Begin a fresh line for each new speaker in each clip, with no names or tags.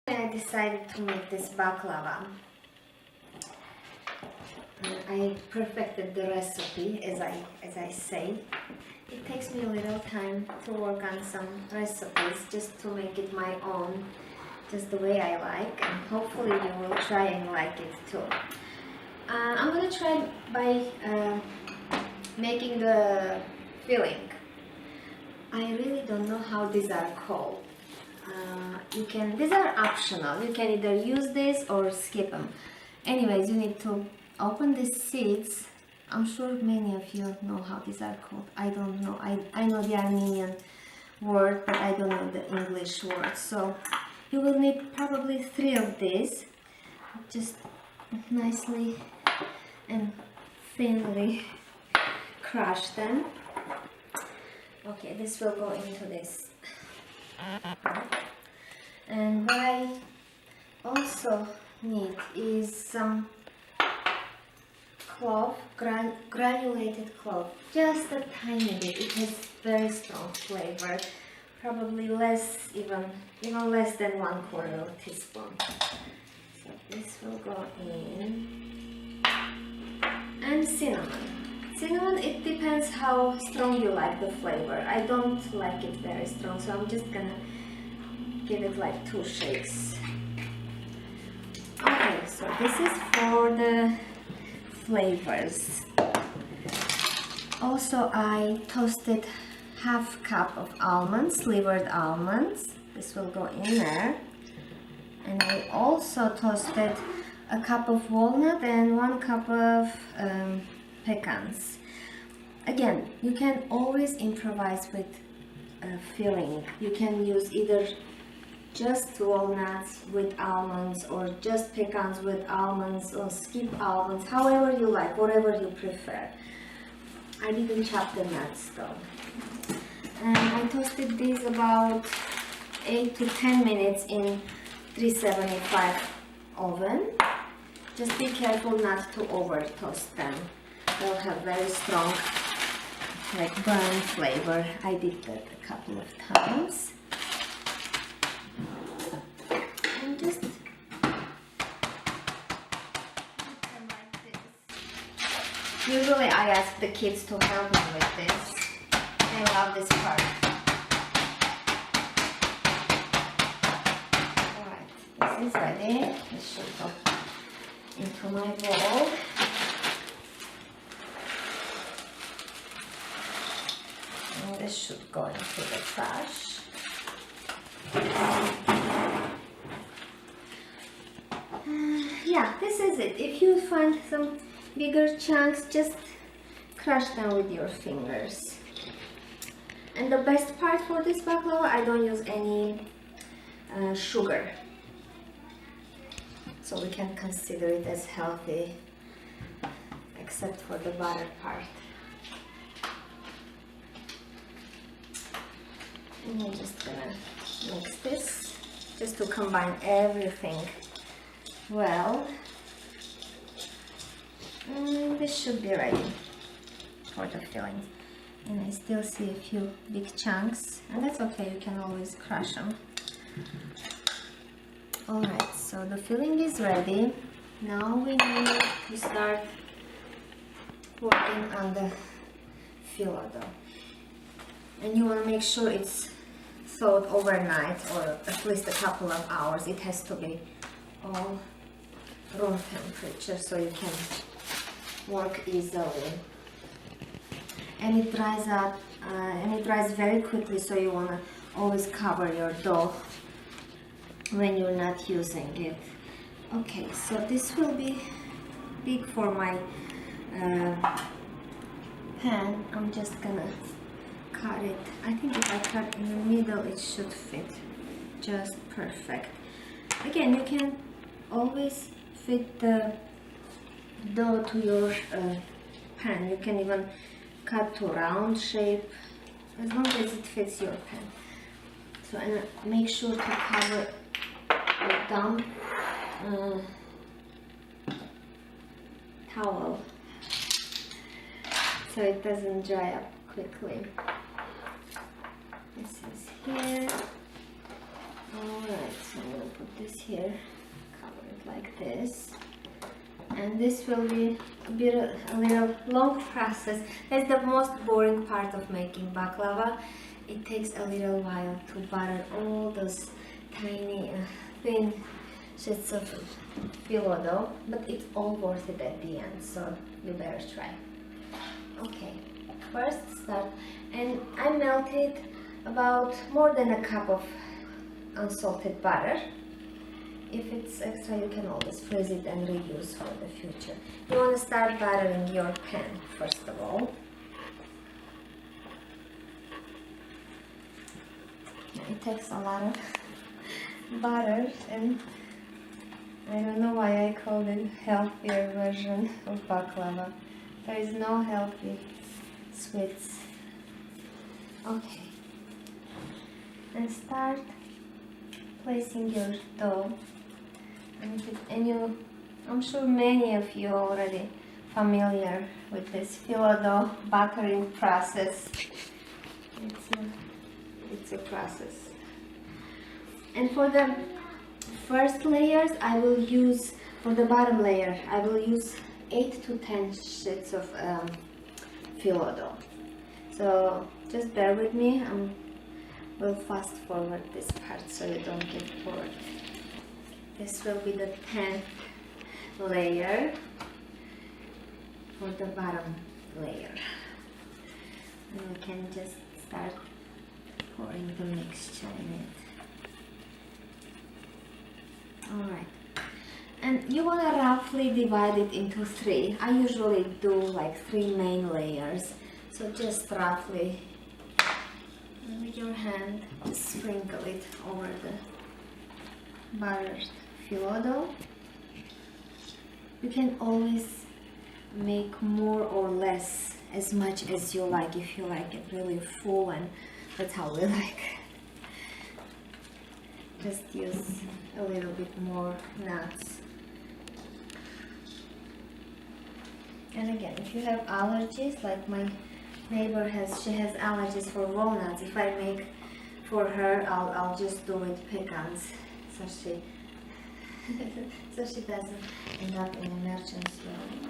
I decided to make this baklava. I perfected the recipe as I say. It takes me a little time to work on some recipes just to make it my own, just the way I like, and hopefully you will try and like it too. I'm gonna try by making the filling. I really don't know how these are called. These are optional. You can either use this or skip them. Anyways, you need to open these seeds. I'm sure many of you know how these are called. I don't know. I know the Armenian word, but I don't know the English word. So you will need probably 3 of these. Just nicely and thinly crush them. Okay, this will go into this. And what I also need is some clove, granulated clove, just a tiny bit. It has very strong flavor, probably less, even less than 1/4 teaspoon. So this will go in. And cinnamon. Cinnamon, it depends how strong you like the flavor. I don't like it very strong, so I'm just gonna give it like 2 shakes. Okay, so this is for the flavors. Also, I toasted 1/2 cup of almonds, slivered almonds. This will go in there. And I also toasted a cup of walnut and 1 cup of pecans. Again, you can always improvise with filling. You can use either just walnuts with almonds or just pecans with almonds or skip almonds, however you like, whatever you prefer. I didn't chop the nuts though. And I toasted these about 8 to 10 minutes in 375 oven. Just be careful not to over toast them. They'll have very strong like burnt flavor. I did that a couple of times. And just like this. Usually I ask the kids to help me with this. They love this part. Alright, this is ready. This should go into my bowl. And this should go into the trash. Yeah, this is it. If you find some bigger chunks, just crush them with your fingers. And the best part for this baklava, I don't use any sugar. So we can consider it as healthy, except for the butter part. And I'm just gonna mix this, just to combine everything well. And this should be ready for the filling. And I still see a few big chunks, and that's okay, you can always crush them. Alright, so the filling is ready. Now we need to start working on the filo dough. And you want to make sure it's thawed overnight or at least a couple of hours. It has to be all room temperature so you can work easily. And it dries up and it dries very quickly, so you want to always cover your dough when you're not using it. Okay, so this will be big for my pan. I'm just gonna cut it. I think if I cut in the middle, it should fit just perfect. Again, you can always fit the dough to your pan. You can even cut to round shape as long as it fits your pan. So, and make sure to cover the damp towel so it doesn't dry up quickly. This is here. Alright, so I'm gonna put this here, cover it like this. And this will be a little long process. That's the most boring part of making baklava. It takes a little while to butter all those tiny thin sheets of phyllo dough, but it's all worth it at the end, so you better try. Okay, first start, and I melted about more than a cup of unsalted butter. If it's extra, you can always freeze it and reuse for the future. You want to start buttering your pan first of all. It takes a lot of butter, and I don't know why I called it healthier version of baklava. There is no healthy sweets. Okay, and start placing your dough. I'm sure many of you are already familiar with this phyllo dough buttering process. It's a process. And for the first layers, I will use, for the bottom layer, I will use 8 to 10 sheets of phyllo dough. So just bear with me. We'll fast forward this part so you don't get bored. This will be the 10th layer for the bottom layer. And we can just start pouring the mixture in it. Alright. And you want to roughly divide it into 3. I usually do like 3 main layers. So just roughly with your hand sprinkle it over the buttered phyllo dough. You can always make more or less, as much as you like. If you like it really full, and that's how we like. Just use a little bit more nuts. And again, if you have allergies, like my neighbor she has allergies for walnuts. If I make for her, I'll just do with pecans, so she doesn't end up in emergency room.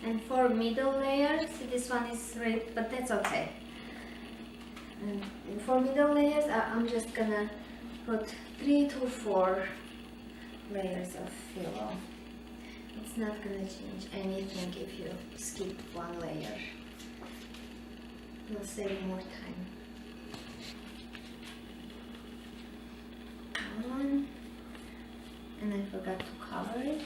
And for middle layers, this one is ripped, but that's okay. And for middle layers, I'm just gonna put 3 to 4 layers of phyllo. It's not gonna change anything if you skip one layer. You'll save more time. One, and I forgot to cover it.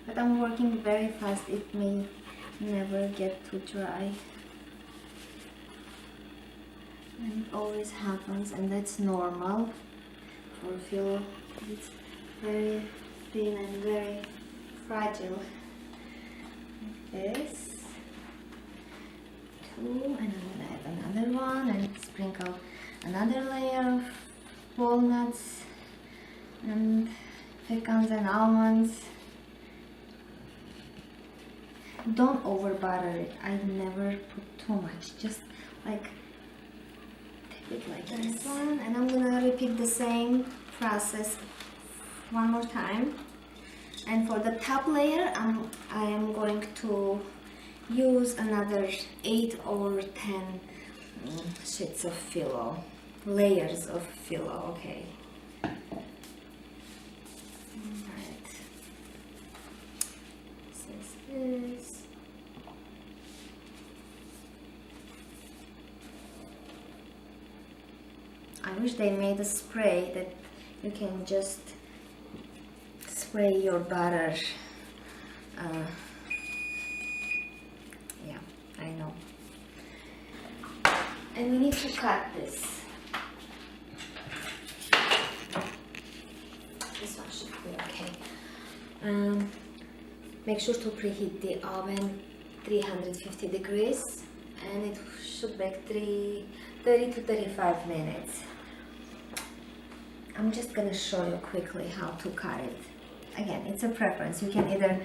But I'm working very fast. It may never get too dry. And it always happens, and that's normal for phyllo. It's very thin and very fragile. Like this. 2, and I'm gonna add another one and sprinkle another layer of walnuts and pecans and almonds. Don't over butter it. I never put too much. Just like tip it like this one, and I'm gonna repeat the same process one more time. And for the top layer, I am going to use another 8 or 10 sheets of phyllo, layers of phyllo. Okay. Alright. This is this. I wish they made a spray that you can just spray your butter. Yeah, I know. And we need to cut this. This one should be okay. Make sure to preheat the oven 350 degrees, and it should bake 30 to 35 minutes. I'm just gonna show you quickly how to cut it. again, it's a preference. You can either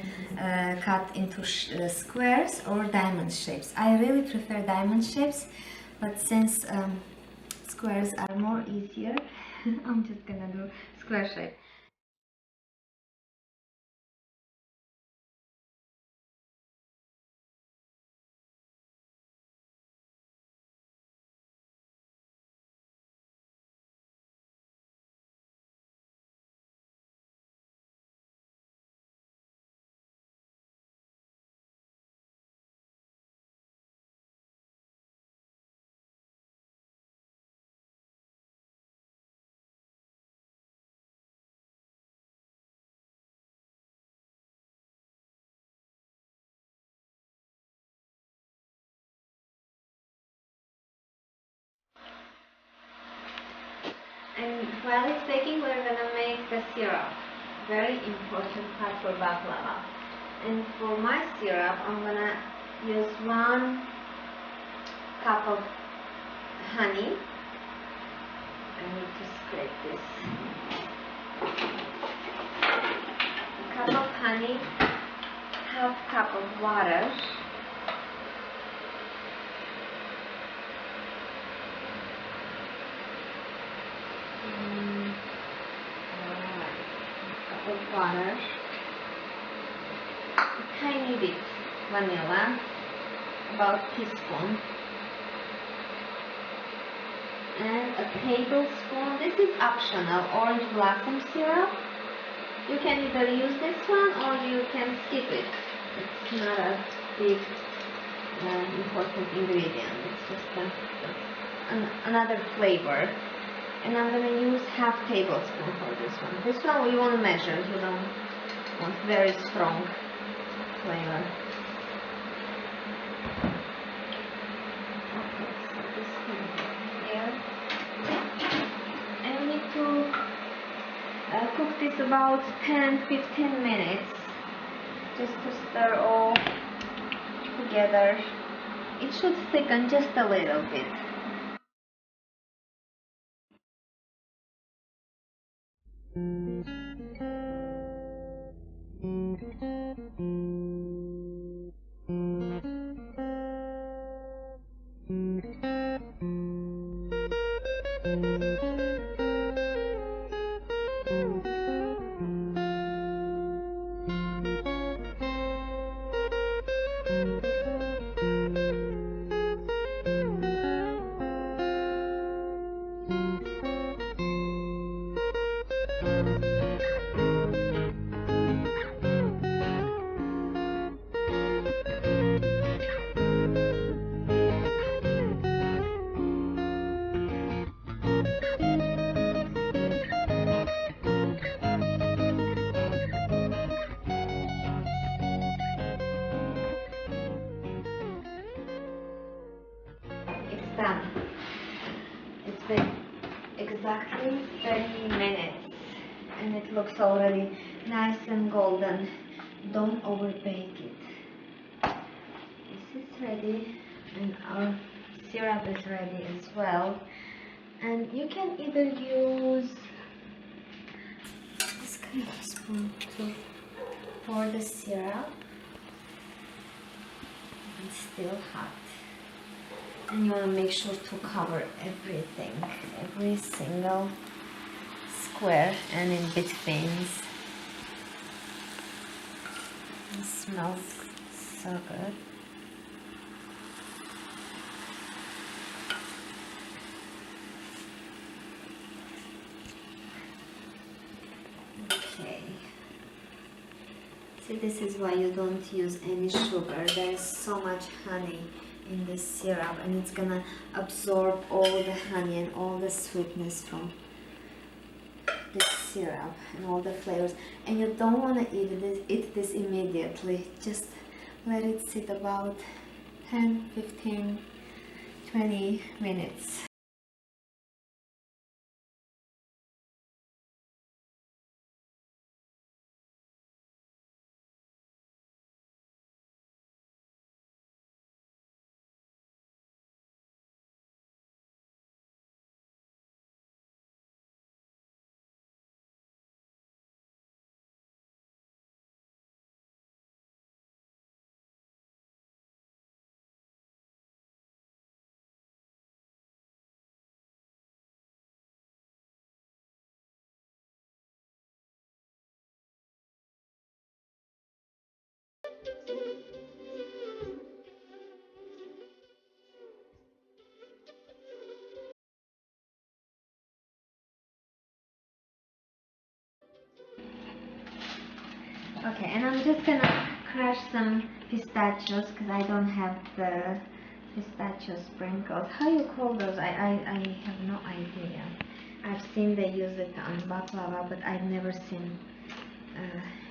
cut into squares or diamond shapes. I really prefer diamond shapes, but since squares are more easier, I'm just gonna do square shape. And while it's baking, we're gonna make the syrup. Very important part for baklava. And for my syrup, I'm gonna use 1 cup of honey. I need to scrape this. A cup of honey, 1/2 cup of water. Of water, a tiny bit vanilla, about teaspoon, and a tablespoon. This is optional, orange blossom syrup. You can either use this one or you can skip it. It's not a big important ingredient. It's just another flavor. And I'm going to use 1/2 tablespoon for this one. This one we want to measure. You don't want very strong flavor. Okay, so this can go here. And we need to cook this about 10-15 minutes. Just to stir all together. It should thicken just a little bit. Done. It's been exactly 30 minutes and it looks already nice and golden. Don't overbake it. This is ready and our syrup is ready as well. And you can either use this kind of spoon to pour the syrup. It's still hot. And you want to make sure to cover everything, every single square and in betweens. It smells so good. Okay. See, this is why you don't use any sugar. There's so much honey in this syrup and it's gonna absorb all the honey and all the sweetness from this syrup and all the flavors. And you don't want to eat this immediately. Just let it sit about 10, 15, 20 minutes. Okay, and I'm just gonna crush some pistachios because I don't have the pistachio sprinkles. How you call those? I have no idea. I've seen they use it on baklava, but I've never seen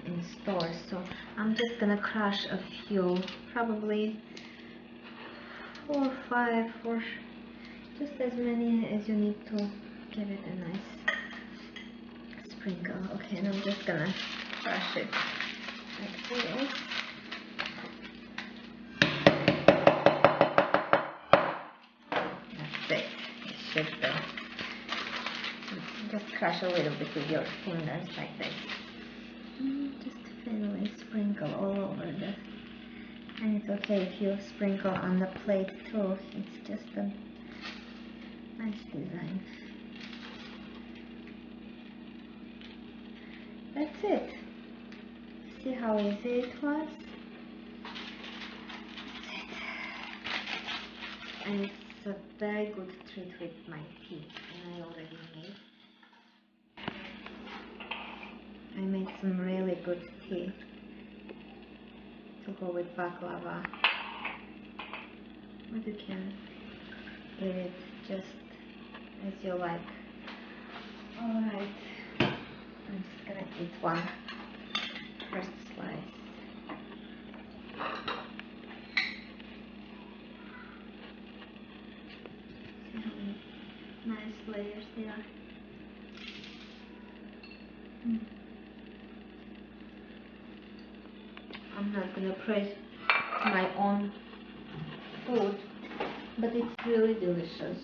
in stores. So I'm just gonna crush a few, probably 4 or 5, or just as many as you need to give it a nice sprinkle. Okay, and I'm just gonna crush it like this. That's it. It should go. Just crush a little bit with your fingers like this. Just thinly sprinkle all over the. And it's okay if you sprinkle on the plate too. It's just a nice design. That's it. See how easy it was? That's it. And it's a very good treat with my tea. And I already made some really good tea to go with baklava. But you can eat it just as you like. Alright, I'm just gonna eat one first slice. See how many nice layers there are. I'm not gonna praise my own food, but it's really delicious.